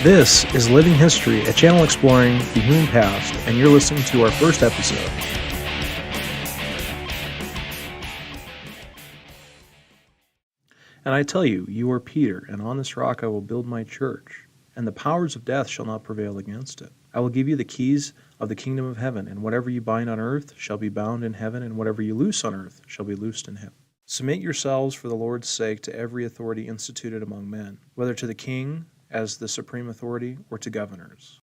This is Living History, a channel exploring the human past, and you're listening to our first episode. And I tell you, you are Peter, and on this rock I will build my church, and the powers of death shall not prevail against it. I will give you the keys of the kingdom of heaven, and whatever you bind on earth shall be bound in heaven, and whatever you loose on earth shall be loosed in heaven. Submit yourselves for the Lord's sake to every authority instituted among men, whether to the king as the supreme authority or to governors.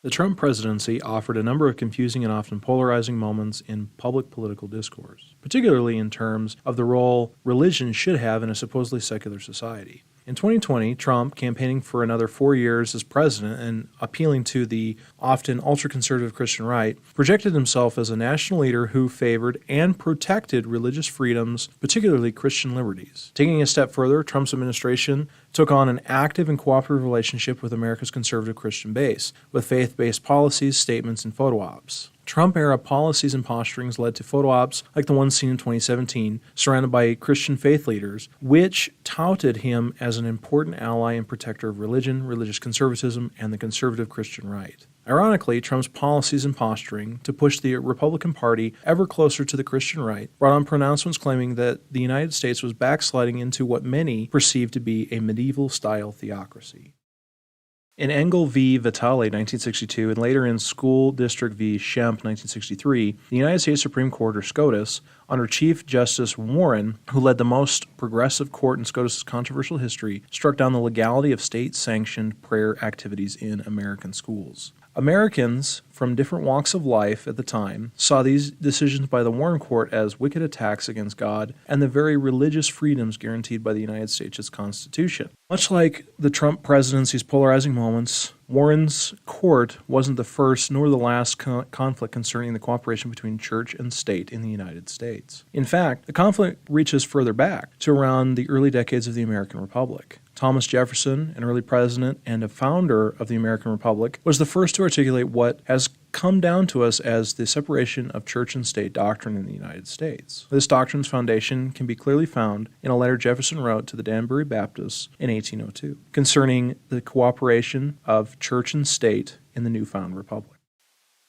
The Trump presidency offered a number of confusing and often polarizing moments in public political discourse, particularly in terms of the role religion should have in a supposedly secular society. In 2020, Trump, campaigning for another 4 years as president and appealing to the often ultra-conservative Christian right, projected himself as a national leader who favored and protected religious freedoms, particularly Christian liberties. Taking a step further, Trump's administration took on an active and cooperative relationship with America's conservative Christian base, with faith-based policies, statements, and photo ops. Trump-era policies and posturings led to photo ops like the one seen in 2017, surrounded by Christian faith leaders, which touted him as an important ally and protector of religion, religious conservatism, and the conservative Christian right. Ironically, Trump's policies and posturing to push the Republican Party ever closer to the Christian right brought on pronouncements claiming that the United States was backsliding into what many perceived to be a medieval-style theocracy. In Engel v. Vitale, 1962, and later in School District v. Schempp, 1963, the United States Supreme Court, or SCOTUS, under Chief Justice Warren, who led the most progressive court in SCOTUS's controversial history, struck down the legality of state-sanctioned prayer activities in American schools. Americans from different walks of life at the time saw these decisions by the Warren Court as wicked attacks against God and the very religious freedoms guaranteed by the United States Constitution. Much like the Trump presidency's polarizing moments, Warren's court wasn't the first nor the last conflict concerning the cooperation between church and state in the United States. In fact, the conflict reaches further back to around the early decades of the American Republic. Thomas Jefferson, an early president and a founder of the American Republic, was the first to articulate what has come down to us as the separation of church and state doctrine in the United States. This doctrine's foundation can be clearly found in a letter Jefferson wrote to the Danbury Baptists in 1802 concerning the cooperation of church and state in the newfound republic.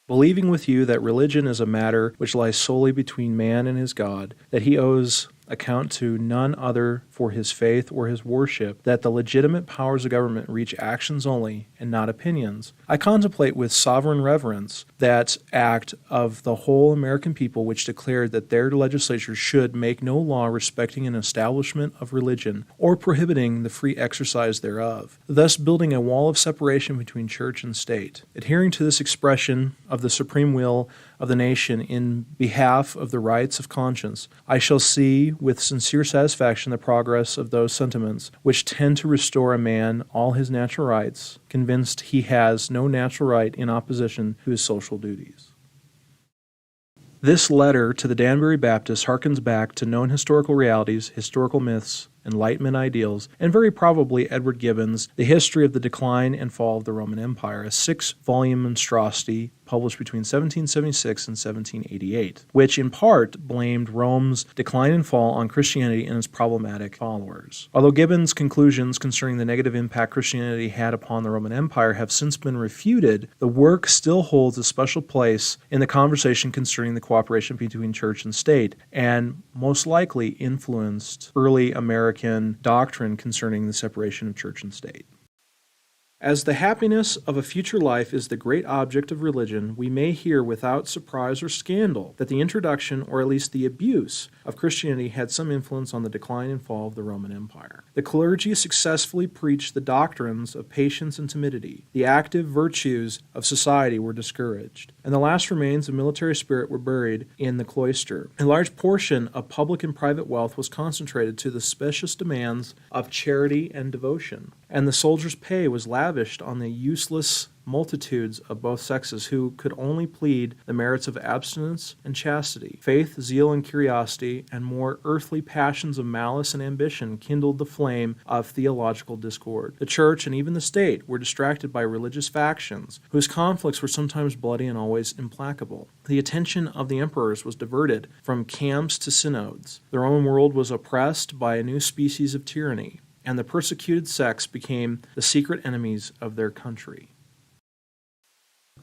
Believing with you that religion is a matter which lies solely between man and his God, that he owes account to none other for his faith or his worship, that the legitimate powers of government reach actions only and not opinions, I contemplate with sovereign reverence that act of the whole American people which declared that their legislatures should make no law respecting an establishment of religion or prohibiting the free exercise thereof, thus building a wall of separation between church and state. Adhering to this expression of the supreme will of the nation in behalf of the rights of conscience, I shall see with sincere satisfaction the progress of those sentiments which tend to restore a man all his natural rights, convinced he has no natural right in opposition to his social duties. This letter to the Danbury Baptists harkens back to known historical realities, historical myths, Enlightenment ideals, and very probably Edward Gibbon's The History of the Decline and Fall of the Roman Empire, a 6-volume monstrosity published between 1776 and 1788, which in part blamed Rome's decline and fall on Christianity and its problematic followers. Although Gibbon's conclusions concerning the negative impact Christianity had upon the Roman Empire have since been refuted, the work still holds a special place in the conversation concerning the cooperation between church and state, and most likely influenced early American doctrine concerning the separation of church and state. As the happiness of a future life is the great object of religion, we may hear without surprise or scandal that the introduction, or at least the abuse, of Christianity had some influence on the decline and fall of the Roman Empire. The clergy successfully preached the doctrines of patience and timidity. The active virtues of society were discouraged, and the last remains of military spirit were buried in the cloister. A large portion of public and private wealth was concentrated to the specious demands of charity and devotion, and the soldiers' pay was lavish lavished on the useless multitudes of both sexes who could only plead the merits of abstinence and chastity. Faith, zeal, and curiosity, and more earthly passions of malice and ambition kindled the flame of theological discord. The church and even the state were distracted by religious factions, whose conflicts were sometimes bloody and always implacable. The attention of the emperors was diverted from camps to synods. The Roman world was oppressed by a new species of tyranny, and the persecuted sects became the secret enemies of their country.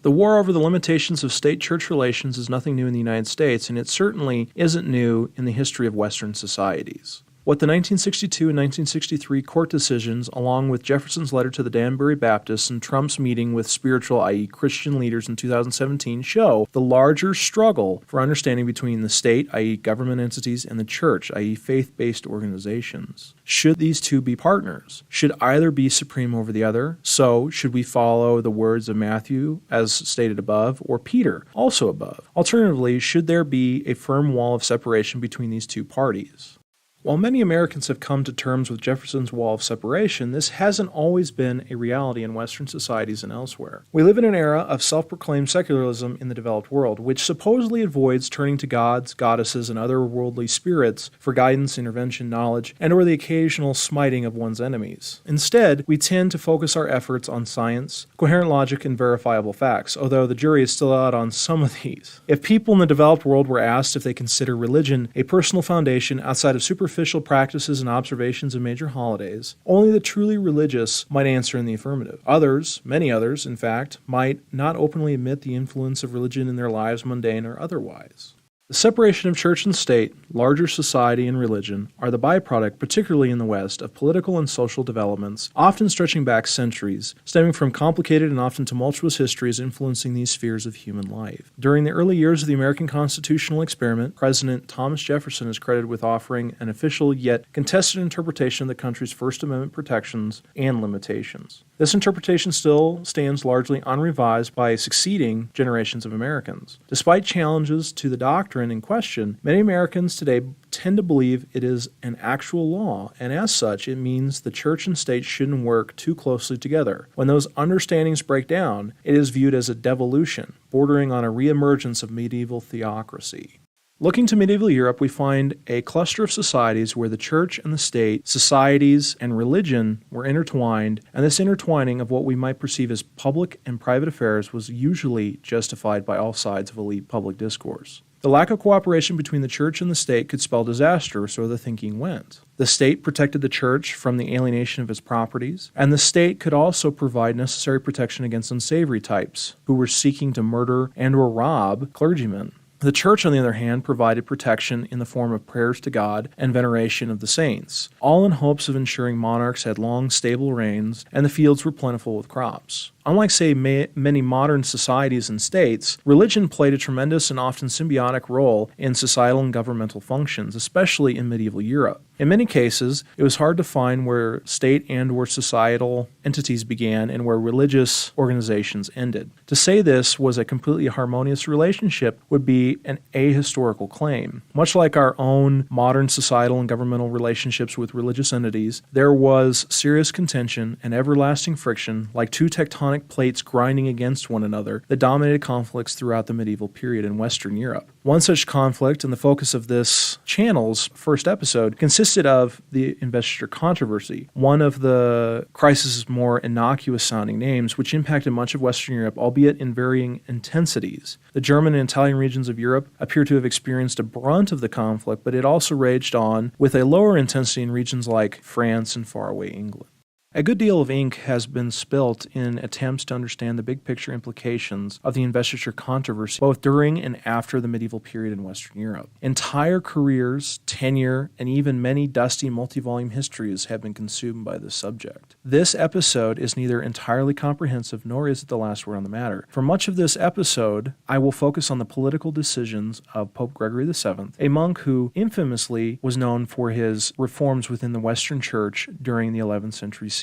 The war over the limitations of state-church relations is nothing new in the United States, and it certainly isn't new in the history of Western societies. What the 1962 and 1963 court decisions, along with Jefferson's letter to the Danbury Baptists and Trump's meeting with spiritual, i.e. Christian leaders in 2017, show the larger struggle for understanding between the state, i.e. government entities, and the church, i.e. faith-based organizations. Should these two be partners? Should either be supreme over the other? So, should we follow the words of Matthew, as stated above, or Peter, also above? Alternatively, should there be a firm wall of separation between these two parties? While many Americans have come to terms with Jefferson's wall of separation, this hasn't always been a reality in Western societies and elsewhere. We live in an era of self-proclaimed secularism in the developed world, which supposedly avoids turning to gods, goddesses, and other worldly spirits for guidance, intervention, knowledge, and or the occasional smiting of one's enemies. Instead, we tend to focus our efforts on science, coherent logic, and verifiable facts, although the jury is still out on some of these. If people in the developed world were asked if they consider religion a personal foundation outside of superficial practices and observations of major holidays, only the truly religious might answer in the affirmative. Others, many others, in fact, might not openly admit the influence of religion in their lives, mundane or otherwise. The separation of church and state, larger society and religion, are the byproduct, particularly in the West, of political and social developments, often stretching back centuries, stemming from complicated and often tumultuous histories influencing these spheres of human life. During the early years of the American constitutional experiment, President Thomas Jefferson is credited with offering an official yet contested interpretation of the country's First Amendment protections and limitations. This interpretation still stands largely unrevised by succeeding generations of Americans. Despite challenges to the doctrine in question, many Americans today tend to believe it is an actual law, and as such, it means the church and state shouldn't work too closely together. When those understandings break down, it is viewed as a devolution, bordering on a reemergence of medieval theocracy. Looking to medieval Europe, we find a cluster of societies where the church and the state, societies, and religion were intertwined, and this intertwining of what we might perceive as public and private affairs was usually justified by all sides of elite public discourse. The lack of cooperation between the church and the state could spell disaster, so the thinking went. The state protected the church from the alienation of its properties, and the state could also provide necessary protection against unsavory types who were seeking to murder and or rob clergymen. The church, on the other hand, provided protection in the form of prayers to God and veneration of the saints, all in hopes of ensuring monarchs had long, stable reigns and the fields were plentiful with crops. Unlike, say, many modern societies and states, religion played a tremendous and often symbiotic role in societal and governmental functions, especially in medieval Europe. In many cases, it was hard to find where state and or societal entities began and where religious organizations ended. To say this was a completely harmonious relationship would be an ahistorical claim. Much like our own modern societal and governmental relationships with religious entities, there was serious contention and everlasting friction, like two tectonic plates grinding against one another, that dominated conflicts throughout the medieval period in Western Europe. One such conflict, and the focus of this channel's first episode, consisted of the investiture controversy, one of the crisis's more innocuous-sounding names, which impacted much of Western Europe, albeit in varying intensities. The German and Italian regions of Europe appear to have experienced a brunt of the conflict, but it also raged on with a lower intensity in regions like France and faraway England. A good deal of ink has been spilt in attempts to understand the big picture implications of the investiture controversy, both during and after the medieval period in Western Europe. Entire careers, tenure, and even many dusty multi-volume histories have been consumed by this subject. This episode is neither entirely comprehensive nor is it the last word on the matter. For much of this episode, I will focus on the political decisions of Pope Gregory VII, a monk who infamously was known for his reforms within the Western Church during the 11th century CE.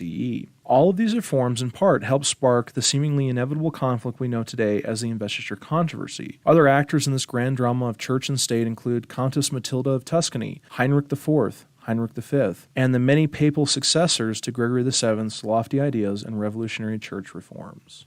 All of these reforms, in part, helped spark the seemingly inevitable conflict we know today as the investiture controversy. Other actors in this grand drama of church and state include Countess Matilda of Tuscany, Heinrich IV, Heinrich V, and the many papal successors to Gregory VII's lofty ideas and revolutionary church reforms.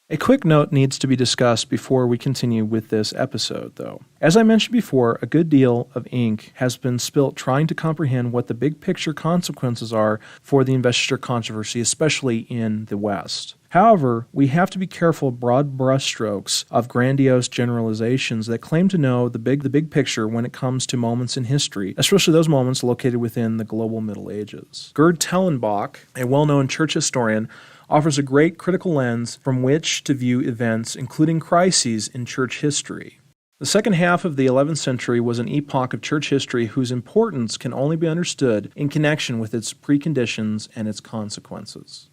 A quick note needs to be discussed before we continue with this episode, though. As I mentioned before, a good deal of ink has been spilt trying to comprehend what the big picture consequences are for the investiture controversy, especially in the West. However, we have to be careful of broad brushstrokes of grandiose generalizations that claim to know the big picture when it comes to moments in history, especially those moments located within the global Middle Ages. Gerd Tellenbach, a well-known church historian, offers a great critical lens from which to view events, including crises in church history. The second half of the 11th century was an epoch of church history whose importance can only be understood in connection with its preconditions and its consequences.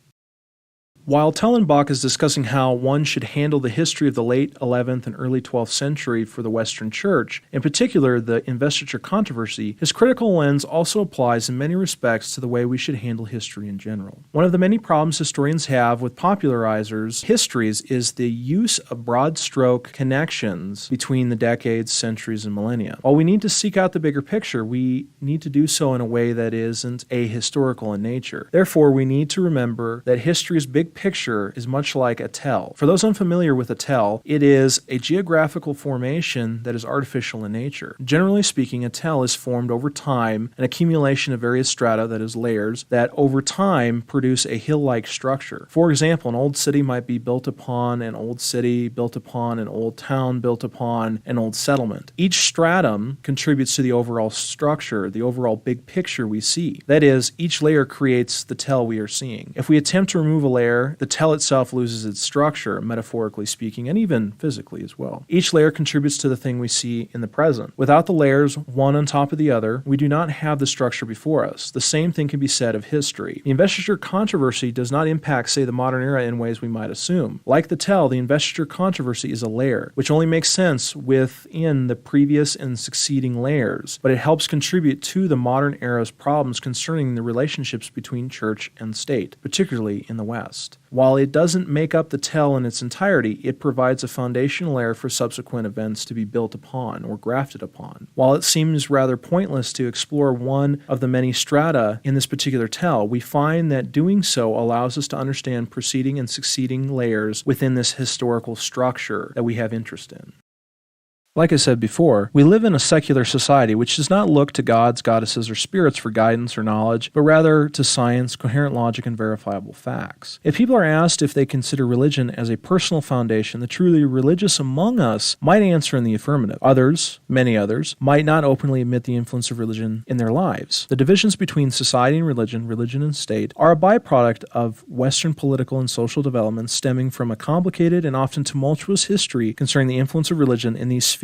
While Tellenbach is discussing how one should handle the history of the late 11th and early 12th century for the Western Church, in particular the investiture controversy, his critical lens also applies in many respects to the way we should handle history in general. One of the many problems historians have with popularizers' histories is the use of broad-stroke connections between the decades, centuries, and millennia. While we need to seek out the bigger picture, we need to do so in a way that isn't ahistorical in nature. Therefore, we need to remember that history's big picture is much like a tell. For those unfamiliar with a tell, it is a geographical formation that is artificial in nature. Generally speaking, a tell is formed over time, an accumulation of various strata, that is layers, that over time produce a hill-like structure. For example, an old city might be built upon an old city, built upon an old town, built upon an old settlement. Each stratum contributes to the overall structure, the overall big picture we see. That is, each layer creates the tell we are seeing. If we attempt to remove a layer, the tell itself loses its structure, metaphorically speaking, and even physically as well. Each layer contributes to the thing we see in the present. Without the layers, one on top of the other, we do not have the structure before us. The same thing can be said of history. The investiture controversy does not impact, say, the modern era in ways we might assume. Like the tell, the investiture controversy is a layer, which only makes sense within the previous and succeeding layers, but it helps contribute to the modern era's problems concerning the relationships between church and state, particularly in the West. While it doesn't make up the tell in its entirety, it provides a foundational layer for subsequent events to be built upon or grafted upon. While it seems rather pointless to explore one of the many strata in this particular tell, we find that doing so allows us to understand preceding and succeeding layers within this historical structure that we have interest in. Like I said before, we live in a secular society which does not look to gods, goddesses, or spirits for guidance or knowledge, but rather to science, coherent logic, and verifiable facts. If people are asked if they consider religion as a personal foundation, the truly religious among us might answer in the affirmative. Others, many others, might not openly admit the influence of religion in their lives. The divisions between society and religion, religion and state, are a byproduct of Western political and social developments stemming from a complicated and often tumultuous history concerning the influence of religion in these spheres.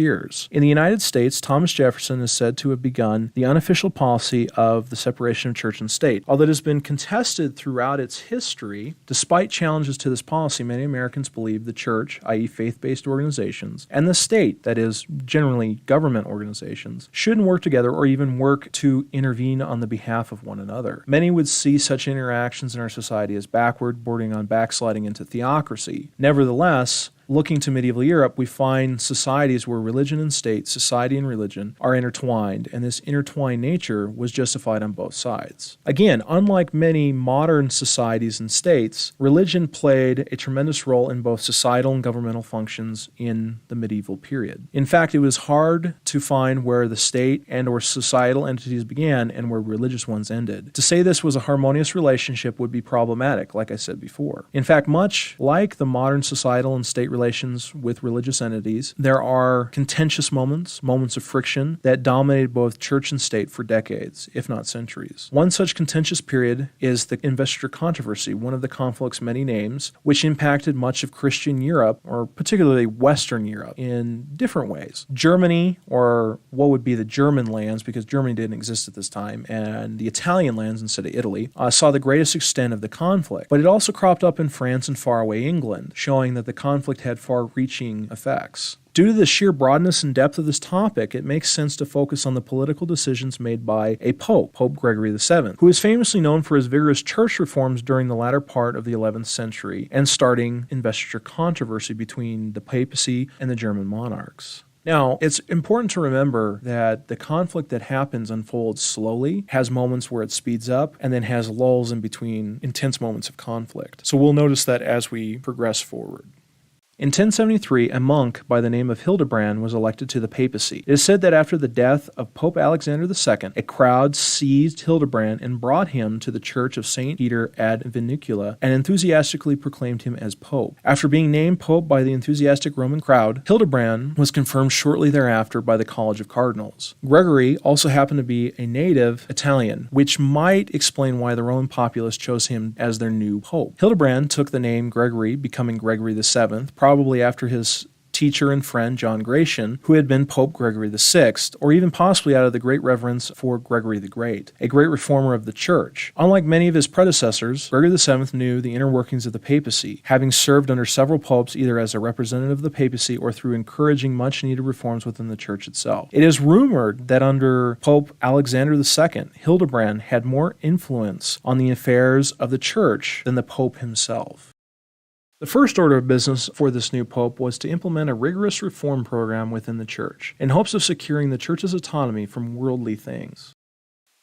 In the United States, Thomas Jefferson is said to have begun the unofficial policy of the separation of church and state. Although it has been contested throughout its history, despite challenges to this policy, many Americans believe the church, i.e. faith-based organizations, and the state, that is, generally government organizations, shouldn't work together or even work to intervene on the behalf of one another. Many would see such interactions in our society as backward, bordering on backsliding into theocracy. Nevertheless, looking to medieval Europe, we find societies where religion and state, society and religion, are intertwined, and this intertwined nature was justified on both sides. Again, unlike many modern societies and states, religion played a tremendous role in both societal and governmental functions in the medieval period. In fact, it was hard to find where the state and or societal entities began and where religious ones ended. To say this was a harmonious relationship would be problematic, like I said before. In fact, much like the modern societal and state relations with religious entities, there are contentious moments, moments of friction, that dominated both church and state for decades, if not centuries. One such contentious period is the investiture controversy, one of the conflict's many names, which impacted much of Christian Europe, or particularly Western Europe, in different ways. Germany, or what would be the German lands, because Germany didn't exist at this time, and the Italian lands instead of Italy, saw the greatest extent of the conflict. But it also cropped up in France and faraway England, showing that the conflict had far-reaching effects. Due to the sheer broadness and depth of this topic, it makes sense to focus on the political decisions made by a pope, Pope Gregory VII, who is famously known for his vigorous church reforms during the latter part of the 11th century and starting investiture controversy between the papacy and the German monarchs. Now, it's important to remember that the conflict that happens unfolds slowly, has moments where it speeds up, and then has lulls in between intense moments of conflict. So we'll notice that as we progress forward. In 1073, a monk by the name of Hildebrand was elected to the papacy. It is said that after the death of Pope Alexander II, a crowd seized Hildebrand and brought him to the church of St. Peter ad Vincula and enthusiastically proclaimed him as pope. After being named pope by the enthusiastic Roman crowd, Hildebrand was confirmed shortly thereafter by the College of Cardinals. Gregory also happened to be a native Italian, which might explain why the Roman populace chose him as their new pope. Hildebrand took the name Gregory, becoming Gregory VII, probably after his teacher and friend John Gratian, who had been Pope Gregory VI, or even possibly out of the great reverence for Gregory the Great, a great reformer of the Church. Unlike many of his predecessors, Gregory VII knew the inner workings of the papacy, having served under several popes either as a representative of the papacy or through encouraging much-needed reforms within the Church itself. It is rumored that under Pope Alexander II, Hildebrand had more influence on the affairs of the Church than the Pope himself. The first order of business for this new pope was to implement a rigorous reform program within the Church, in hopes of securing the Church's autonomy from worldly things.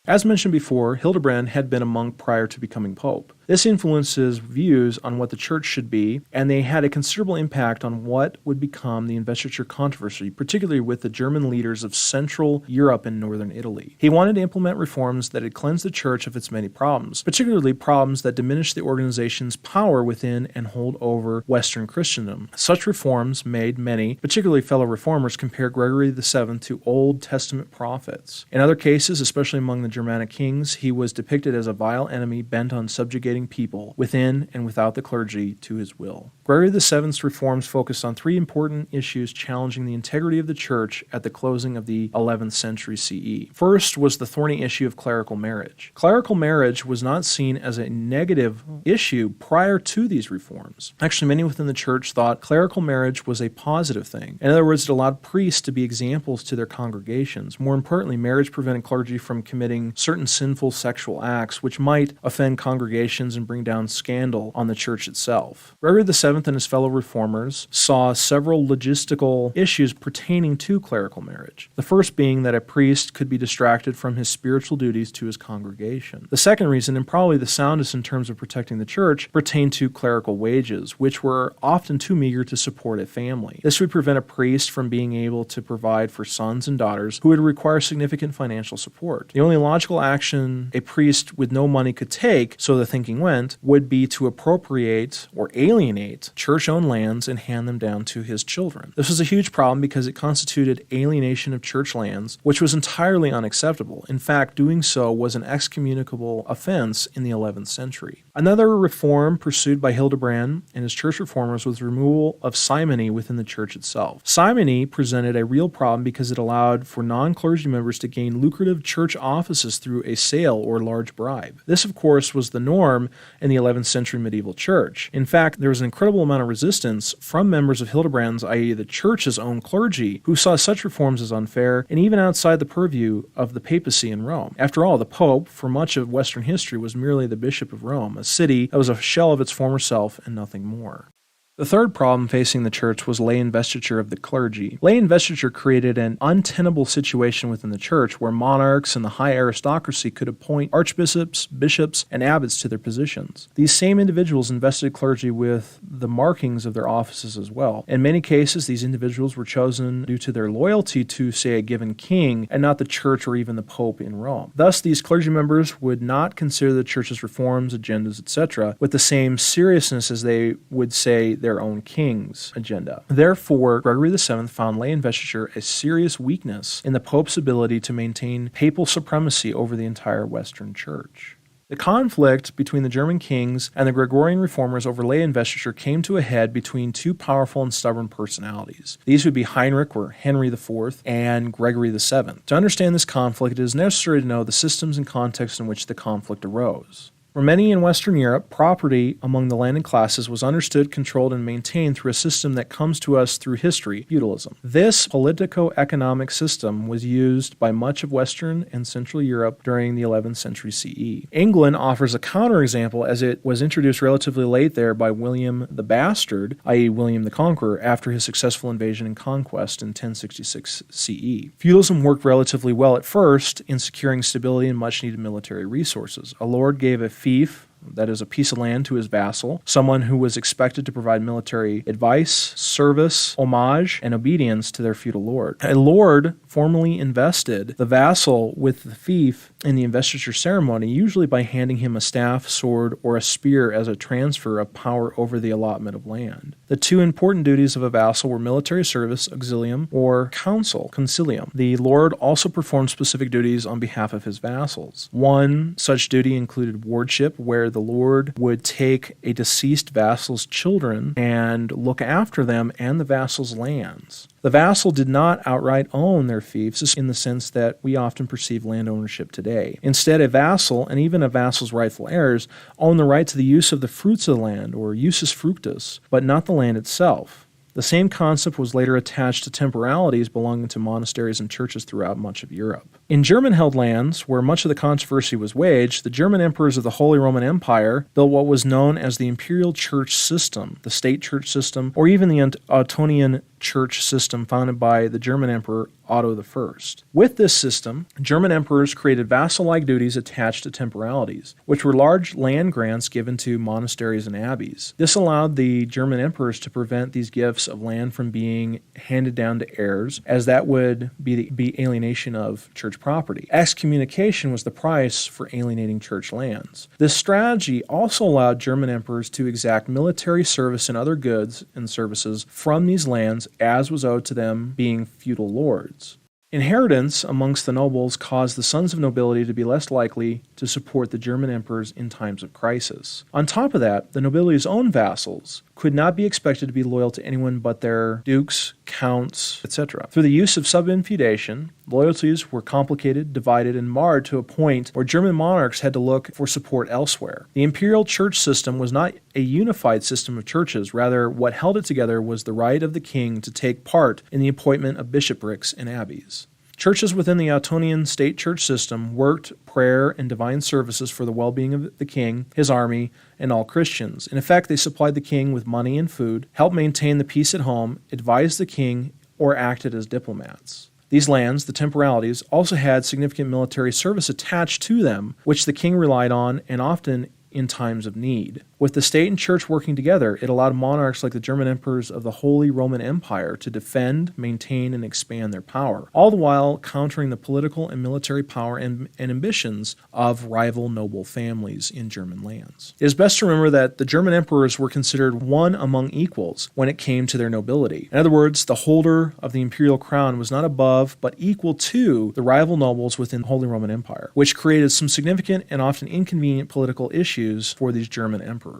As mentioned before, Hildebrand had been a monk prior to becoming pope. This influenced his views on what the Church should be, and they had a considerable impact on what would become the investiture controversy, particularly with the German leaders of Central Europe and Northern Italy. He wanted to implement reforms that had cleansed the Church of its many problems, particularly problems that diminished the organization's power within and hold over Western Christendom. Such reforms made many, particularly fellow reformers, compare Gregory VII to Old Testament prophets. In other cases, especially among the Germanic kings, he was depicted as a vile enemy bent on subjugating people within and without the clergy to his will. Gregory VII's reforms focused on three important issues challenging the integrity of the Church at the closing of the 11th century CE. First was the thorny issue of clerical marriage. Clerical marriage was not seen as a negative issue prior to these reforms. Actually, many within the Church thought clerical marriage was a positive thing. In other words, it allowed priests to be examples to their congregations. More importantly, marriage prevented clergy from committing certain sinful sexual acts which might offend congregations and bring down scandal on the Church itself. Gregory VII and his fellow reformers saw several logistical issues pertaining to clerical marriage. The first being that a priest could be distracted from his spiritual duties to his congregation. The second reason, and probably the soundest in terms of protecting the Church, pertained to clerical wages, which were often too meager to support a family. This would prevent a priest from being able to provide for sons and daughters who would require significant financial support. The only logical action a priest with no money could take, so the thinking went, would be to appropriate or alienate church-owned lands and hand them down to his children. This was a huge problem because it constituted alienation of church lands, which was entirely unacceptable. In fact, doing so was an excommunicable offense in the 11th century. Another reform pursued by Hildebrand and his church reformers was the removal of simony within the Church itself. Simony presented a real problem because it allowed for non-clergy members to gain lucrative church offices through a sale or large bribe. This, of course, was the norm in the 11th century medieval church. In fact, there was an incredible amount of resistance from members of Hildebrand's, i.e. the Church's own clergy, who saw such reforms as unfair and even outside the purview of the papacy in Rome. After all, the Pope, for much of Western history, was merely the Bishop of Rome, a city that was a shell of its former self and nothing more. The third problem facing the Church was lay investiture of the clergy. Lay investiture created an untenable situation within the Church where monarchs and the high aristocracy could appoint archbishops, bishops, and abbots to their positions. These same individuals invested clergy with the markings of their offices as well. In many cases, these individuals were chosen due to their loyalty to, say, a given king, and not the Church or even the Pope in Rome. Thus, these clergy members would not consider the Church's reforms, agendas, etc., with the same seriousness as they would say their own king's agenda. Therefore, Gregory VII found lay investiture a serious weakness in the Pope's ability to maintain papal supremacy over the entire Western Church. The conflict between the German kings and the Gregorian reformers over lay investiture came to a head between two powerful and stubborn personalities. These would be Heinrich, or Henry IV, and Gregory VII. To understand this conflict, it is necessary to know the systems and context in which the conflict arose. For many in Western Europe, property among the landed classes was understood, controlled, and maintained through a system that comes to us through history, feudalism. This politico-economic system was used by much of Western and Central Europe during the 11th century CE. England offers a counterexample, as it was introduced relatively late there by William the Bastard, i.e. William the Conqueror, after his successful invasion and conquest in 1066 CE. Feudalism worked relatively well at first in securing stability and much-needed military resources. A lord gave a fief, that is a piece of land, to his vassal, someone who was expected to provide military advice, service, homage, and obedience to their feudal lord. A lord formally invested the vassal with the fief in the investiture ceremony, usually by handing him a staff, sword, or a spear as a transfer of power over the allotment of land. The two important duties of a vassal were military service, auxilium, or council, concilium. The lord also performed specific duties on behalf of his vassals. One such duty included wardship, where the lord would take a deceased vassal's children and look after them and the vassal's lands. The vassal did not outright own their fiefs in the sense that we often perceive land ownership today. Instead, a vassal, and even a vassal's rightful heirs, own the right to the use of the fruits of the land, or usus fructus, but not the land itself. The same concept was later attached to temporalities belonging to monasteries and churches throughout much of Europe. In German-held lands, where much of the controversy was waged, the German emperors of the Holy Roman Empire built what was known as the imperial church system, the state church system, or even the Ottonian church system founded by the German Emperor Otto I. With this system, German emperors created vassal-like duties attached to temporalities, which were large land grants given to monasteries and abbeys. This allowed the German emperors to prevent these gifts of land from being handed down to heirs, as that would be alienation of church property. Excommunication was the price for alienating church lands. This strategy also allowed German emperors to exact military service and other goods and services from these lands, as was owed to them, being feudal lords. Inheritance amongst the nobles caused the sons of nobility to be less likely to support the German emperors in times of crisis. On top of that, the nobility's own vassals could not be expected to be loyal to anyone but their dukes, counts, etc. Through the use of subinfeudation, loyalties were complicated, divided, and marred to a point where German monarchs had to look for support elsewhere. The imperial church system was not a unified system of churches. Rather, what held it together was the right of the king to take part in the appointment of bishoprics and abbeys. Churches within the Ottonian state church system worked prayer and divine services for the well-being of the king, his army, and all Christians. In effect, they supplied the king with money and food, helped maintain the peace at home, advised the king, or acted as diplomats. These lands, the temporalities, also had significant military service attached to them, which the king relied on, and often in times of need. With the state and church working together, it allowed monarchs like the German emperors of the Holy Roman Empire to defend, maintain, and expand their power, all the while countering the political and military power and ambitions of rival noble families in German lands. It is best to remember that the German emperors were considered one among equals when it came to their nobility. In other words, the holder of the imperial crown was not above but equal to the rival nobles within the Holy Roman Empire, which created some significant and often inconvenient political issues for these German emperors.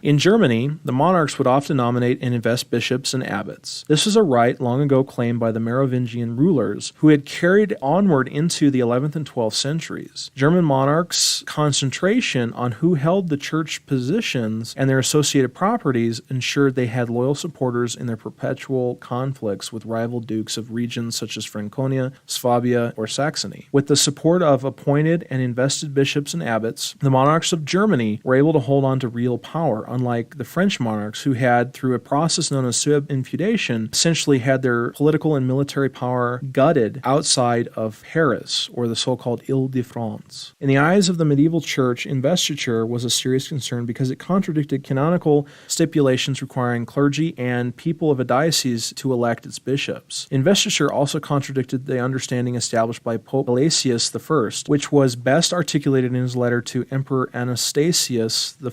In Germany, the monarchs would often nominate and invest bishops and abbots. This was a right long ago claimed by the Merovingian rulers, who had carried onward into the 11th and 12th centuries. German monarchs' concentration on who held the church positions and their associated properties ensured they had loyal supporters in their perpetual conflicts with rival dukes of regions such as Franconia, Swabia, or Saxony. With the support of appointed and invested bishops and abbots, the monarchs of Germany were able to hold on to real power, unlike the French monarchs, who had, through a process known as subinfeudation, essentially had their political and military power gutted outside of Paris, or the so-called Ile-de-France. In the eyes of the medieval church, investiture was a serious concern because it contradicted canonical stipulations requiring clergy and people of a diocese to elect its bishops. Investiture also contradicted the understanding established by Pope Gelasius I, which was best articulated in his letter to Emperor Anastasius I.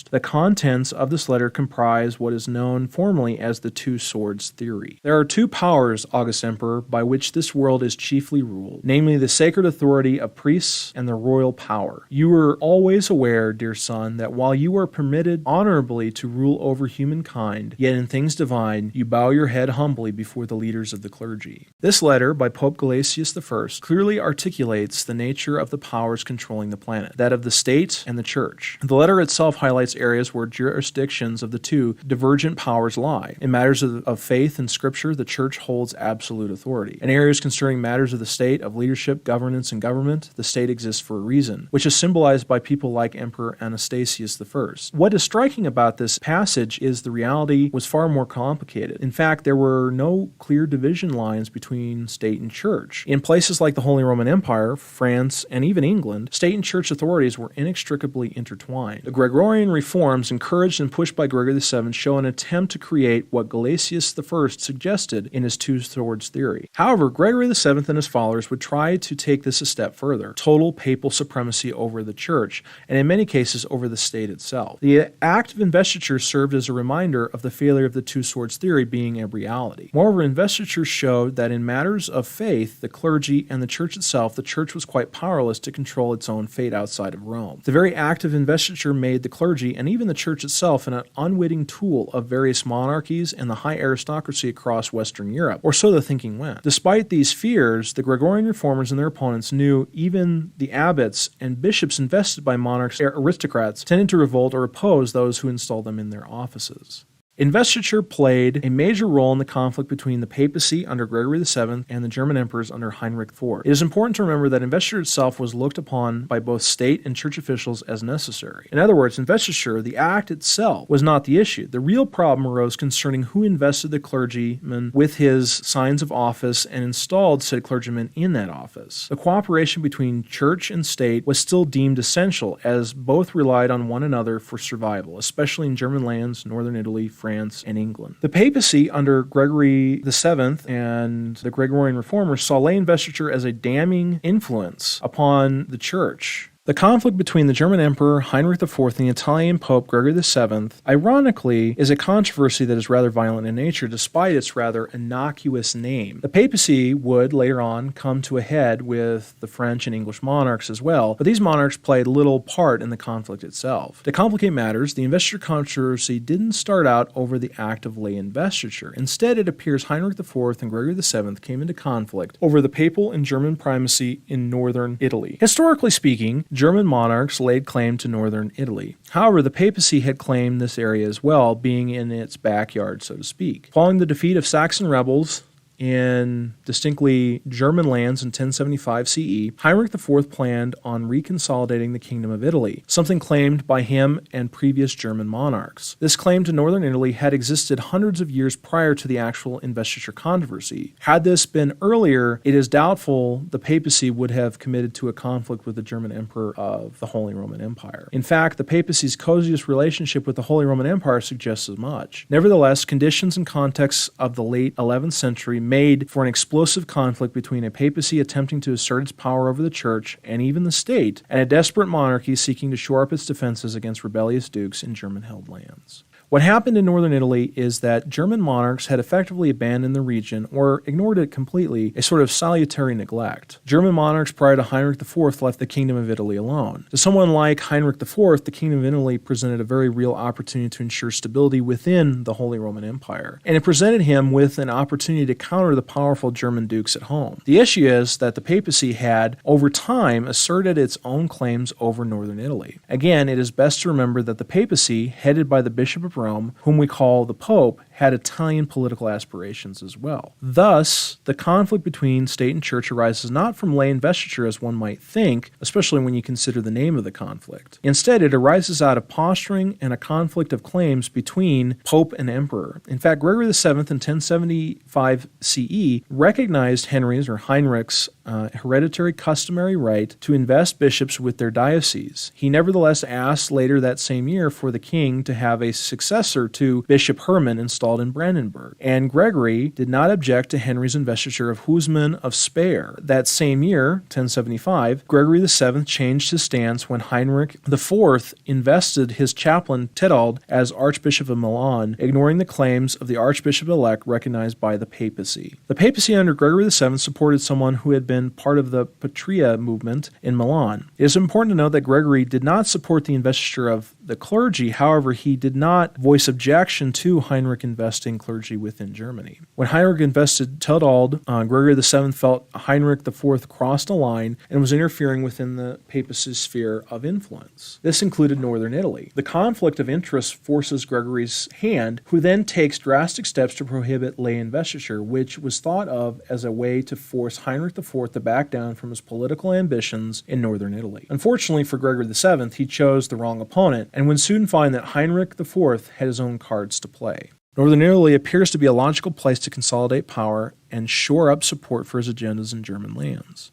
The context contents of this letter comprise what is known formally as the two swords theory. There are two powers, August Emperor, by which this world is chiefly ruled, namely the sacred authority of priests and the royal power. You are always aware, dear son, that while you are permitted honorably to rule over humankind, yet in things divine you bow your head humbly before the leaders of the clergy. This letter by Pope Gelasius I clearly articulates the nature of the powers controlling the planet, that of the state and the church. The letter itself highlights areas where jurisdictions of the two divergent powers lie. In matters of faith and scripture, the church holds absolute authority. In areas concerning matters of the state, of leadership, governance, and government, the state exists for a reason, which is symbolized by people like Emperor Anastasius I. What is striking about this passage is the reality was far more complicated. In fact, there were no clear division lines between state and church. In places like the Holy Roman Empire, France, and even England, state and church authorities were inextricably intertwined. The Gregorian reforms, encouraged and pushed by Gregory VII, show an attempt to create what Gelasius I suggested in his two swords theory. However, Gregory VII and his followers would try to take this a step further: total papal supremacy over the church, and in many cases over the state itself. The act of investiture served as a reminder of the failure of the two swords theory being a reality. Moreover, investiture showed that in matters of faith, the clergy and the church itself, the church was quite powerless to control its own fate outside of Rome. The very act of investiture made the clergy and even the church itself an unwitting tool of various monarchies and the high aristocracy across Western Europe, or so the thinking went. Despite these fears, the Gregorian reformers and their opponents knew even the abbots and bishops invested by monarchs or aristocrats tended to revolt or oppose those who installed them in their offices. Investiture played a major role in the conflict between the papacy under Gregory VII and the German emperors under Heinrich IV. It is important to remember that investiture itself was looked upon by both state and church officials as necessary. In other words, investiture, the act itself, was not the issue. The real problem arose concerning who invested the clergyman with his signs of office and installed said clergyman in that office. The cooperation between church and state was still deemed essential, as both relied on one another for survival, especially in German lands, northern Italy, France, and England. The papacy under Gregory VII and the Gregorian reformers saw lay investiture as a damning influence upon the church. The conflict between the German Emperor Heinrich IV and the Italian Pope Gregory VII, ironically, is a controversy that is rather violent in nature, despite its rather innocuous name. The papacy would, later on, come to a head with the French and English monarchs as well, but these monarchs played little part in the conflict itself. To complicate matters, the investiture controversy didn't start out over the act of lay investiture. Instead, it appears Heinrich IV and Gregory VII came into conflict over the papal and German primacy in northern Italy. Historically speaking, German monarchs laid claim to northern Italy. However, the papacy had claimed this area as well, being in its backyard, so to speak. Following the defeat of Saxon rebels in distinctly German lands in 1075 CE, Heinrich IV planned on reconsolidating the Kingdom of Italy, something claimed by him and previous German monarchs. This claim to northern Italy had existed hundreds of years prior to the actual investiture controversy. Had this been earlier, it is doubtful the papacy would have committed to a conflict with the German Emperor of the Holy Roman Empire. In fact, the papacy's coziest relationship with the Holy Roman Empire suggests as much. Nevertheless, conditions and contexts of the late 11th century made for an explosive conflict between a papacy attempting to assert its power over the church and even the state, and a desperate monarchy seeking to shore up its defenses against rebellious dukes in German-held lands. What happened in northern Italy is that German monarchs had effectively abandoned the region or ignored it completely, a sort of salutary neglect. German monarchs prior to Heinrich IV left the Kingdom of Italy alone. To someone like Heinrich IV, the Kingdom of Italy presented a very real opportunity to ensure stability within the Holy Roman Empire, and it presented him with an opportunity to counter the powerful German dukes at home. The issue is that the papacy had, over time, asserted its own claims over northern Italy. Again, it is best to remember that the papacy, headed by the Bishop of Rome, whom we call the Pope, had Italian political aspirations as well. Thus, the conflict between state and church arises not from lay investiture as one might think, especially when you consider the name of the conflict. Instead, it arises out of posturing and a conflict of claims between Pope and Emperor. In fact, Gregory VII in 1075 CE recognized Heinrich's hereditary customary right to invest bishops with their diocese. He nevertheless asked later that same year for the king to have a successor to Bishop Herman installed installed in Brandenburg, and Gregory did not object to Henry's investiture of Huysman of Speyer. That same year, 1075, Gregory VII changed his stance when Heinrich IV invested his chaplain Tedald as Archbishop of Milan, ignoring the claims of the Archbishop-elect recognized by the papacy. The papacy under Gregory VII supported someone who had been part of the Patria movement in Milan. It is important to note that Gregory did not support the investiture of the clergy. However, he did not voice objection to Heinrich investing clergy within Germany. When Heinrich invested Tedald, Gregory VII felt Heinrich IV crossed a line and was interfering within the papacy's sphere of influence. This included northern Italy. The conflict of interest forces Gregory's hand, who then takes drastic steps to prohibit lay investiture, which was thought of as a way to force Heinrich IV to back down from his political ambitions in northern Italy. Unfortunately for Gregory VII, he chose the wrong opponent and would soon find that Heinrich IV had his own cards to play. Northern Italy appears to be a logical place to consolidate power and shore up support for his agendas in German lands.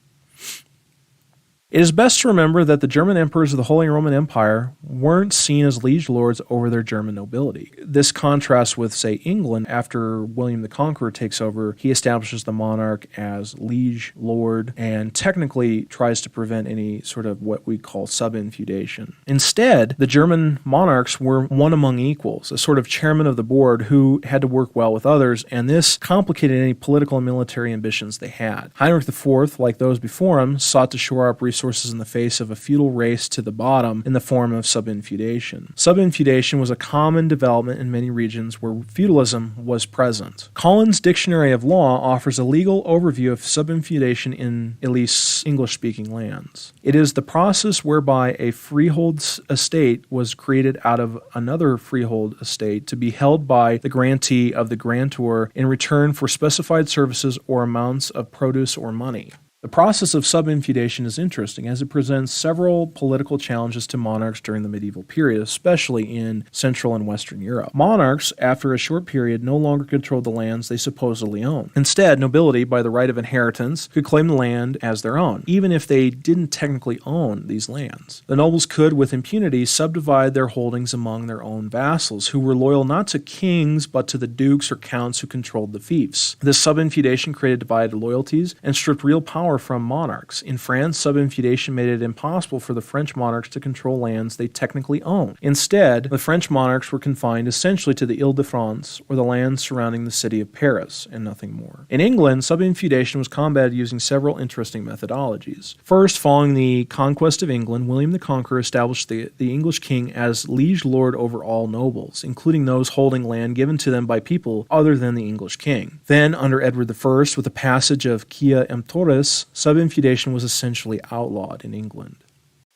It is best to remember that the German emperors of the Holy Roman Empire weren't seen as liege lords over their German nobility. This contrasts with, say, England. After William the Conqueror takes over, he establishes the monarch as liege lord and technically tries to prevent any sort of what we call sub-infeudation. Instead, the German monarchs were one among equals, a sort of chairman of the board who had to work well with others, and this complicated any political and military ambitions they had. Heinrich IV, like those before him, sought to shore up resources in the face of a feudal race to the bottom in the form of sub-infeudation. Sub-infeudation was a common development in many regions where feudalism was present. Collins' Dictionary of Law offers a legal overview of sub-infeudation in at least English-speaking lands. It is the process whereby a freehold estate was created out of another freehold estate to be held by the grantee of the grantor in return for specified services or amounts of produce or money. The process of sub-infeudation is interesting as it presents several political challenges to monarchs during the medieval period, especially in Central and Western Europe. Monarchs, after a short period, no longer controlled the lands they supposedly owned. Instead, nobility, by the right of inheritance, could claim the land as their own, even if they didn't technically own these lands. The nobles could, with impunity, subdivide their holdings among their own vassals, who were loyal not to kings, but to the dukes or counts who controlled the fiefs. This sub-infeudation created divided loyalties and stripped real power from monarchs. In France, sub-infeudation made it impossible for the French monarchs to control lands they technically owned. Instead, the French monarchs were confined essentially to the Ile-de-France, or the lands surrounding the city of Paris, and nothing more. In England, sub-infeudation was combated using several interesting methodologies. First, following the conquest of England, William the Conqueror established the English king as liege lord over all nobles, including those holding land given to them by people other than the English king. Then, under Edward I, with the passage of Quia Emptoris, sub-infeudation was essentially outlawed in England.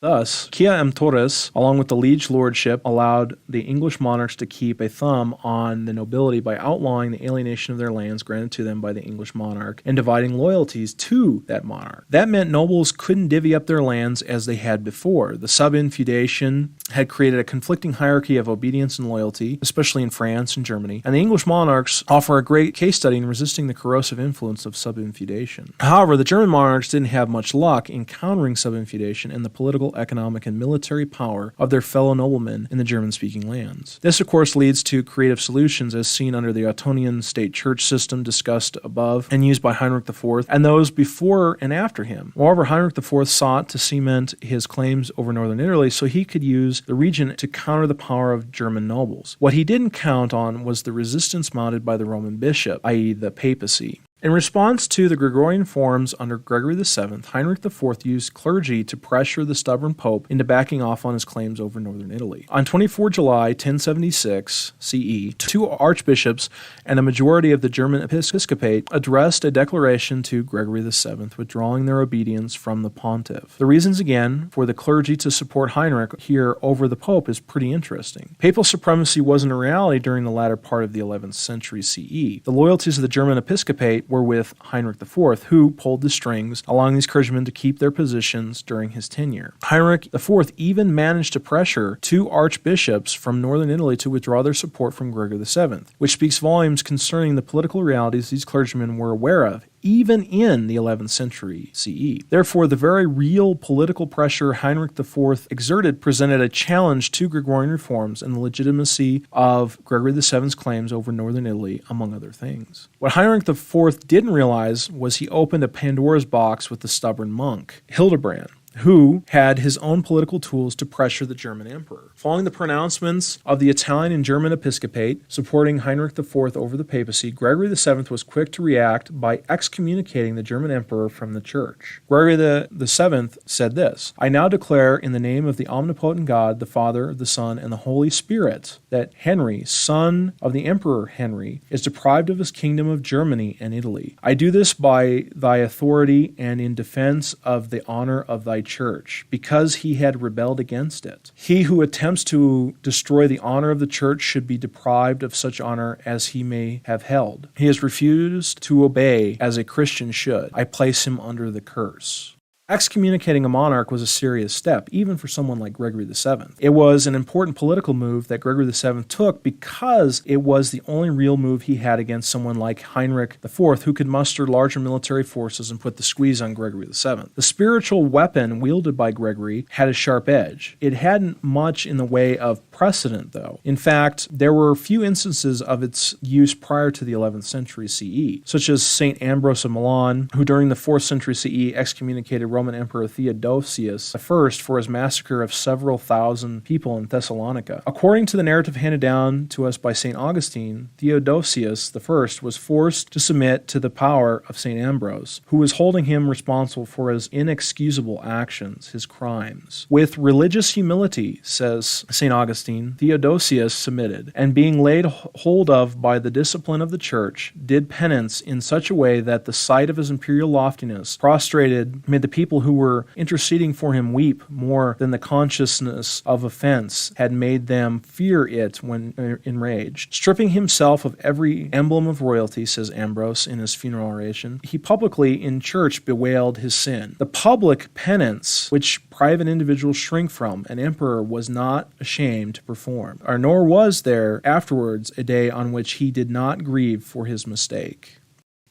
Thus, Quia Emptoris, along with the liege lordship, allowed the English monarchs to keep a thumb on the nobility by outlawing the alienation of their lands granted to them by the English monarch and dividing loyalties to that monarch. That meant nobles couldn't divvy up their lands as they had before. The sub-infeudation had created a conflicting hierarchy of obedience and loyalty, especially in France and Germany, and the English monarchs offer a great case study in resisting the corrosive influence of sub-infeudation. However, the German monarchs didn't have much luck in countering sub-infeudation and the political, economic, and military power of their fellow noblemen in the German-speaking lands. This, of course, leads to creative solutions as seen under the Ottonian state church system discussed above and used by Heinrich IV and those before and after him. Moreover, Heinrich IV sought to cement his claims over northern Italy so he could use the region to counter the power of German nobles. What he didn't count on was the resistance mounted by the Roman bishop, i.e. the papacy. In response to the Gregorian forms under Gregory VII, Heinrich IV used clergy to pressure the stubborn pope into backing off on his claims over northern Italy. On 24 July 1076 CE, 2 archbishops and a majority of the German episcopate addressed a declaration to Gregory VII, withdrawing their obedience from the pontiff. The reasons, again, for the clergy to support Heinrich here over the pope is pretty interesting. Papal supremacy wasn't a reality during the latter part of the 11th century CE. The loyalties of the German episcopate were with Heinrich IV, who pulled the strings, allowing these clergymen to keep their positions during his tenure. Heinrich IV even managed to pressure 2 archbishops from northern Italy to withdraw their support from Gregory VII, which speaks volumes concerning the political realities these clergymen were aware of, even in the 11th century CE. Therefore, the very real political pressure Heinrich IV exerted presented a challenge to Gregorian reforms and the legitimacy of Gregory VII's claims over northern Italy, among other things. What Heinrich IV didn't realize was he opened a Pandora's box with the stubborn monk, Hildebrand, who had his own political tools to pressure the German emperor. Following the pronouncements of the Italian and German episcopate supporting Heinrich IV over the papacy, Gregory VII was quick to react by excommunicating the German emperor from the church. Gregory VII said this: "I now declare in the name of the omnipotent God, the Father, the Son, and the Holy Spirit, that Henry, son of the Emperor Henry, is deprived of his kingdom of Germany and Italy. I do this by thy authority and in defense of the honor of thy church, because he had rebelled against it. He who attempts to destroy the honor of the church should be deprived of such honor as he may have held. He has refused to obey as a Christian should. I place him under the curse." Excommunicating a monarch was a serious step, even for someone like Gregory VII. It was an important political move that Gregory VII took because it was the only real move he had against someone like Heinrich IV, who could muster larger military forces and put the squeeze on Gregory VII. The spiritual weapon wielded by Gregory had a sharp edge. It hadn't much in the way of precedent, though. In fact, there were few instances of its use prior to the 11th century CE, such as St. Ambrose of Milan, who during the 4th century CE excommunicated Roman Emperor Theodosius I for his massacre of several thousand people in Thessalonica. According to the narrative handed down to us by St. Augustine, Theodosius I was forced to submit to the power of St. Ambrose, who was holding him responsible for his inexcusable actions, his crimes. With religious humility, says St. Augustine, Theodosius submitted, and being laid hold of by the discipline of the church, did penance in such a way that the sight of his imperial loftiness prostrated made the people who were interceding for him weep more than the consciousness of offense had made them fear it when enraged. Stripping himself of every emblem of royalty, says Ambrose in his funeral oration, he publicly in church bewailed his sin. The public penance, which private individuals shrink from, an emperor was not ashamed to perform, nor was there afterwards a day on which he did not grieve for his mistake.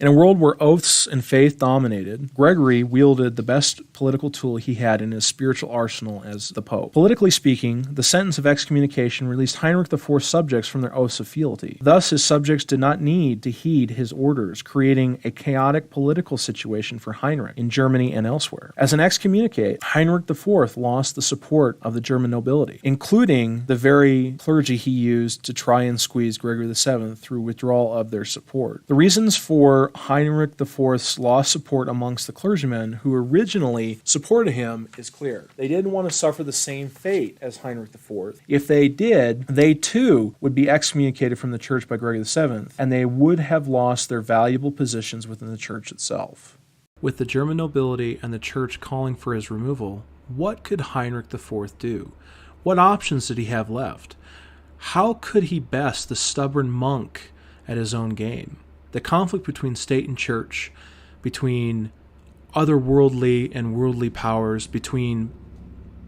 In a world where oaths and faith dominated, Gregory wielded the best political tool he had in his spiritual arsenal as the Pope. Politically speaking, the sentence of excommunication released Heinrich IV's subjects from their oaths of fealty. Thus, his subjects did not need to heed his orders, creating a chaotic political situation for Heinrich in Germany and elsewhere. As an excommunicate, Heinrich IV lost the support of the German nobility, including the very clergy he used to try and squeeze Gregory VII through withdrawal of their support. The reasons for Heinrich IV's lost support amongst the clergymen who originally supported him is clear. They didn't want to suffer the same fate as Heinrich IV. If they did, they too would be excommunicated from the church by Gregory VII, and they would have lost their valuable positions within the church itself. With the German nobility and the church calling for his removal, what could Heinrich IV do? What options did he have left? How could he best the stubborn monk at his own game? The conflict between state and church, between otherworldly and worldly powers, between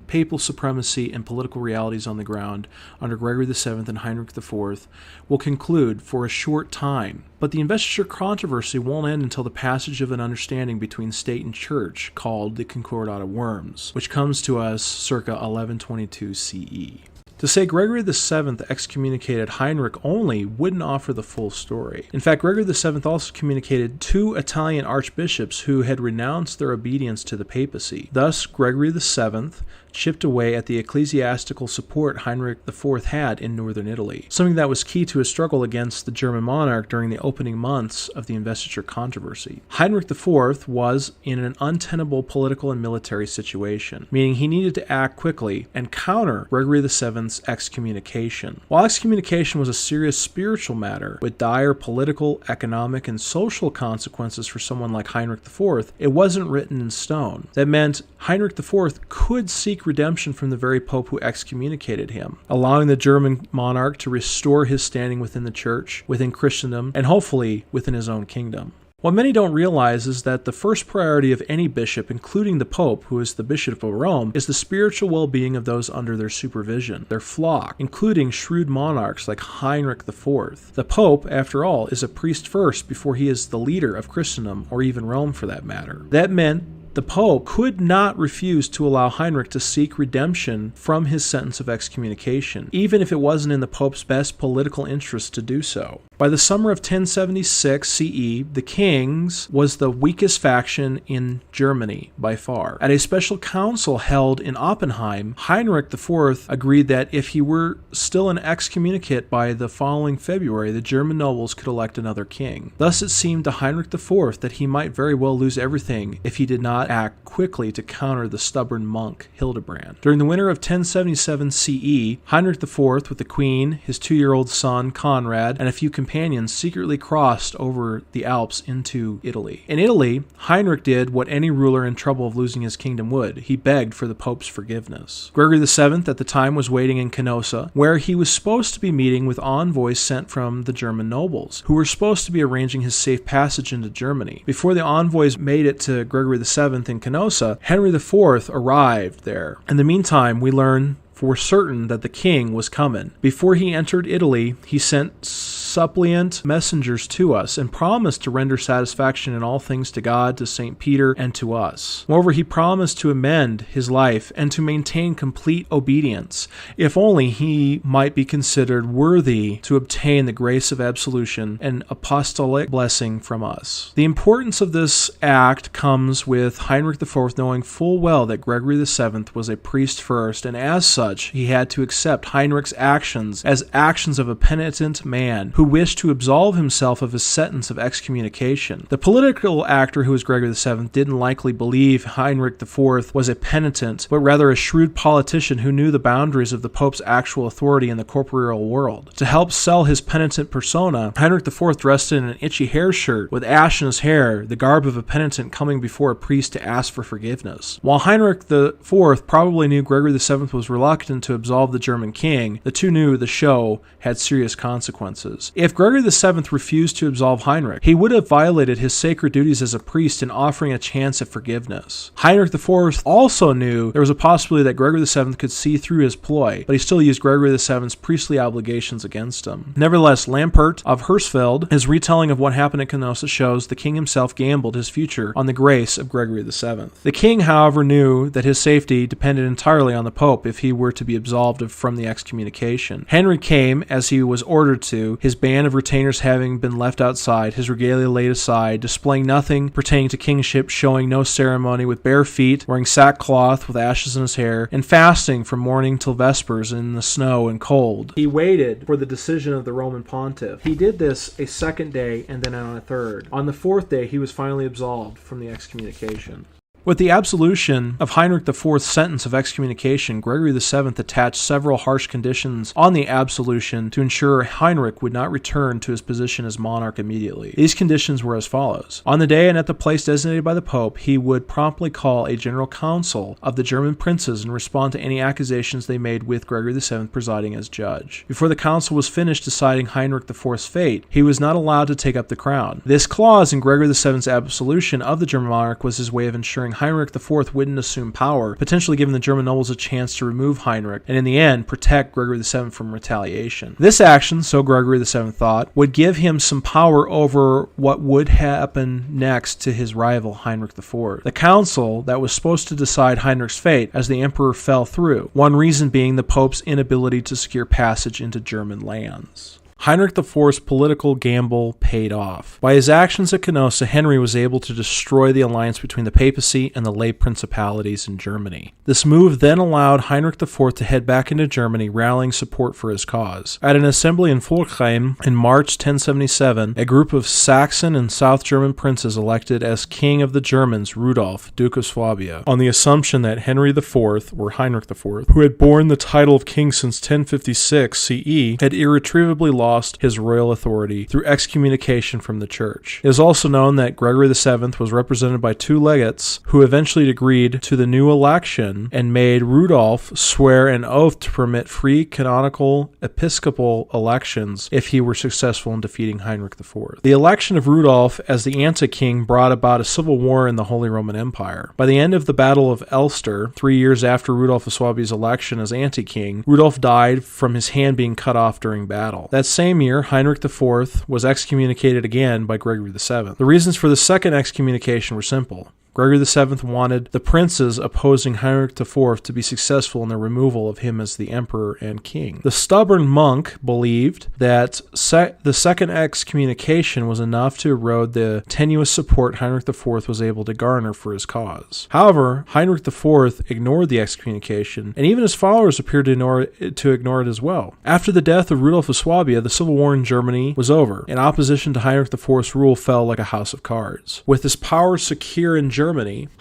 papal supremacy and political realities on the ground under Gregory VII and Heinrich IV will conclude for a short time. But the investiture controversy won't end until the passage of an understanding between state and church called the Concordat of Worms, which comes to us circa 1122 CE. To say Gregory VII excommunicated Heinrich only wouldn't offer the full story. In fact, Gregory VII also communicated 2 Italian archbishops who had renounced their obedience to the papacy. Thus, Gregory VII chipped away at the ecclesiastical support Heinrich IV had in northern Italy, something that was key to his struggle against the German monarch during the opening months of the investiture controversy. Heinrich IV was in an untenable political and military situation, meaning he needed to act quickly and counter Gregory VII's excommunication. While excommunication was a serious spiritual matter with dire political, economic, and social consequences for someone like Heinrich IV, it wasn't written in stone. That meant Heinrich IV could seek redemption from the very pope who excommunicated him, allowing the German monarch to restore his standing within the church, within Christendom, and hopefully within his own kingdom. What many don't realize is that the first priority of any bishop, including the Pope, who is the Bishop of Rome, is the spiritual well-being of those under their supervision, their flock, including shrewd monarchs like Heinrich IV. The Pope, after all, is a priest first before he is the leader of Christendom, or even Rome for that matter. That meant the Pope could not refuse to allow Heinrich to seek redemption from his sentence of excommunication, even if it wasn't in the Pope's best political interest to do so. By the summer of 1076 CE, the King's was the weakest faction in Germany by far. At a special council held in Oppenheim, Heinrich IV agreed that if he were still an excommunicate by the following February, the German nobles could elect another king. Thus it seemed to Heinrich IV that he might very well lose everything if he did not act quickly to counter the stubborn monk Hildebrand. During the winter of 1077 CE, Heinrich IV, with the Queen, his 2-year-old son Conrad, and a few companions secretly crossed over the Alps into Italy. In Italy, Heinrich did what any ruler in trouble of losing his kingdom would. He begged for the Pope's forgiveness. Gregory VII at the time was waiting in Canossa, where he was supposed to be meeting with envoys sent from the German nobles, who were supposed to be arranging his safe passage into Germany. Before the envoys made it to Gregory VII in Canossa, Henry IV arrived there. In the meantime, we learn for certain that the king was coming. Before he entered Italy, he sent suppliant messengers to us and promised to render satisfaction in all things to God, to St. Peter, and to us. Moreover, he promised to amend his life and to maintain complete obedience, if only he might be considered worthy to obtain the grace of absolution and apostolic blessing from us. The importance of this act comes with Heinrich IV knowing full well that Gregory VII was a priest first, and as such, he had to accept Heinrich's actions as actions of a penitent man who wished to absolve himself of his sentence of excommunication. The political actor who was Gregory VII didn't likely believe Heinrich IV was a penitent, but rather a shrewd politician who knew the boundaries of the Pope's actual authority in the corporeal world. To help sell his penitent persona, Heinrich IV dressed in an itchy hair shirt with ash in his hair, the garb of a penitent coming before a priest to ask for forgiveness. While Heinrich IV probably knew Gregory VII was reluctant to absolve the German king, the two knew the show had serious consequences. If Gregory VII refused to absolve Heinrich, he would have violated his sacred duties as a priest in offering a chance at forgiveness. Heinrich IV also knew there was a possibility that Gregory VII could see through his ploy, but he still used Gregory VII's priestly obligations against him. Nevertheless, Lampert of Hersfeld, his retelling of what happened at Canossa, shows the king himself gambled his future on the grace of Gregory VII. The king, however, knew that his safety depended entirely on the Pope if he were to be absolved from the excommunication. Henry came as he was ordered to, his band of retainers having been left outside, his regalia laid aside, displaying nothing pertaining to kingship, showing no ceremony, with bare feet, wearing sackcloth with ashes in his hair, and fasting from morning till vespers in the snow and cold. He waited for the decision of the Roman pontiff. He did this a second day and then on a third. On the fourth day, he was finally absolved from the excommunication. With the absolution of Heinrich IV's sentence of excommunication, Gregory VII attached several harsh conditions on the absolution to ensure Heinrich would not return to his position as monarch immediately. These conditions were as follows. On the day and at the place designated by the Pope, he would promptly call a general council of the German princes and respond to any accusations they made with Gregory VII presiding as judge. Before the council was finished deciding Heinrich IV's fate, he was not allowed to take up the crown. This clause in Gregory VII's absolution of the German monarch was his way of ensuring Heinrich IV wouldn't assume power, potentially giving the German nobles a chance to remove Heinrich, and in the end, protect Gregory VII from retaliation. This action, so Gregory VII thought, would give him some power over what would happen next to his rival Heinrich IV. The council that was supposed to decide Heinrich's fate as the emperor fell through, one reason being the Pope's inability to secure passage into German lands. Heinrich IV's political gamble paid off. By his actions at Canossa, Henry was able to destroy the alliance between the papacy and the lay principalities in Germany. This move then allowed Heinrich IV to head back into Germany, rallying support for his cause. At an assembly in Fulkheim in March 1077, a group of Saxon and South German princes elected as king of the Germans Rudolf, Duke of Swabia, on the assumption that Henry IV, or Heinrich IV, who had borne the title of king since 1056 CE, had irretrievably lost lost his royal authority through excommunication from the church. It is also known that Gregory VII was represented by two legates who eventually agreed to the new election and made Rudolf swear an oath to permit free canonical episcopal elections if he were successful in defeating Heinrich IV. The election of Rudolf as the anti-king brought about a civil war in the Holy Roman Empire. By the end of the Battle of Elster, 3 years after Rudolf of Swabia's election as anti-king, Rudolf died from his hand being cut off during battle. That same year, Heinrich IV was excommunicated again by Gregory VII. The reasons for the second excommunication were simple. Gregory VII wanted the princes opposing Heinrich IV to be successful in the removal of him as the emperor and king. The stubborn monk believed that the second excommunication was enough to erode the tenuous support Heinrich IV was able to garner for his cause. However, Heinrich IV ignored the excommunication, and even his followers appeared to ignore it as well. After the death of Rudolf of Swabia, the civil war in Germany was over, and opposition to Heinrich IV's rule fell like a house of cards. With his power secure in Germany,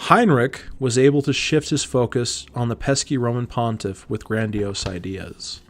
Heinrich was able to shift his focus on the pesky Roman pontiff with grandiose ideas.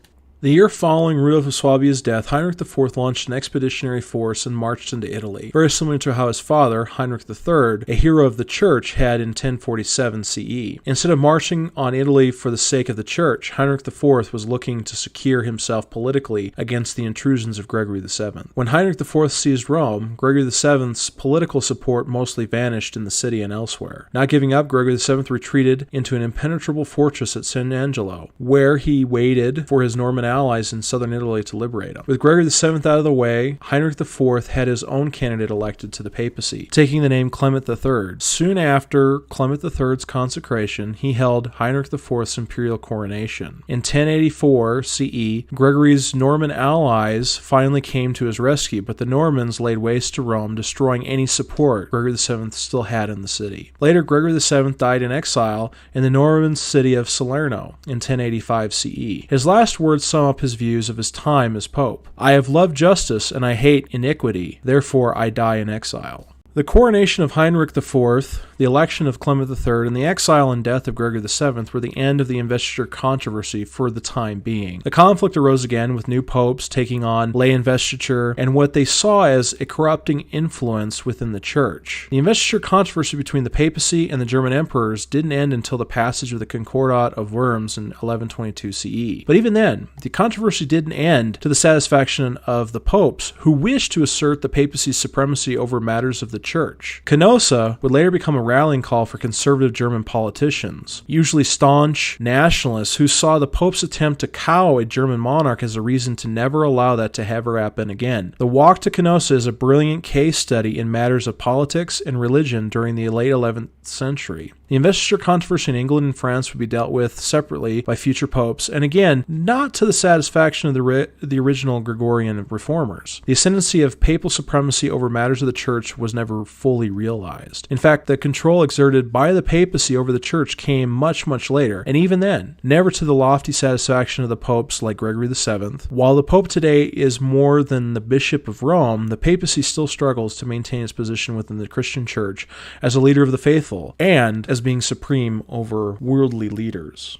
The year following Rudolf of Swabia's death, Heinrich IV launched an expeditionary force and marched into Italy, very similar to how his father, Heinrich III, a hero of the church, had in 1047 CE. Instead of marching on Italy for the sake of the church, Heinrich IV was looking to secure himself politically against the intrusions of Gregory VII. When Heinrich IV seized Rome, Gregory VII's political support mostly vanished in the city and elsewhere. Not giving up, Gregory VII retreated into an impenetrable fortress at San Angelo, where he waited for his Norman allies in southern Italy to liberate him. With Gregory VII out of the way, Heinrich IV had his own candidate elected to the papacy, taking the name Clement III. Soon after Clement III's consecration, he held Heinrich IV's imperial coronation. In 1084 CE, Gregory's Norman allies finally came to his rescue, but the Normans laid waste to Rome, destroying any support Gregory VII still had in the city. Later, Gregory VII died in exile in the Norman city of Salerno in 1085 CE. His last words sum up his views of his time as pope. "I have loved justice and I hate iniquity, therefore I die in exile." The coronation of Heinrich IV, the election of Clement III, and the exile and death of Gregory VII were the end of the investiture controversy for the time being. The conflict arose again with new popes taking on lay investiture and what they saw as a corrupting influence within the church. The investiture controversy between the papacy and the German emperors didn't end until the passage of the Concordat of Worms in 1122 CE. But even then, the controversy didn't end to the satisfaction of the popes, who wished to assert the papacy's supremacy over matters of the church. Canossa would later become a rallying call for conservative German politicians, usually staunch nationalists who saw the Pope's attempt to cow a German monarch as a reason to never allow that to ever happen again. The walk to Canossa is a brilliant case study in matters of politics and religion during the late 11th century. The investiture controversy in England and France would be dealt with separately by future popes, and again, not to the satisfaction of the original Gregorian reformers. The ascendancy of papal supremacy over matters of the church was never fully realized. In fact, the control exerted by the papacy over the church came much, much later, and even then, never to the lofty satisfaction of the popes like Gregory VII. While the pope today is more than the bishop of Rome, the papacy still struggles to maintain its position within the Christian church as a leader of the faithful, and as being supreme over worldly leaders.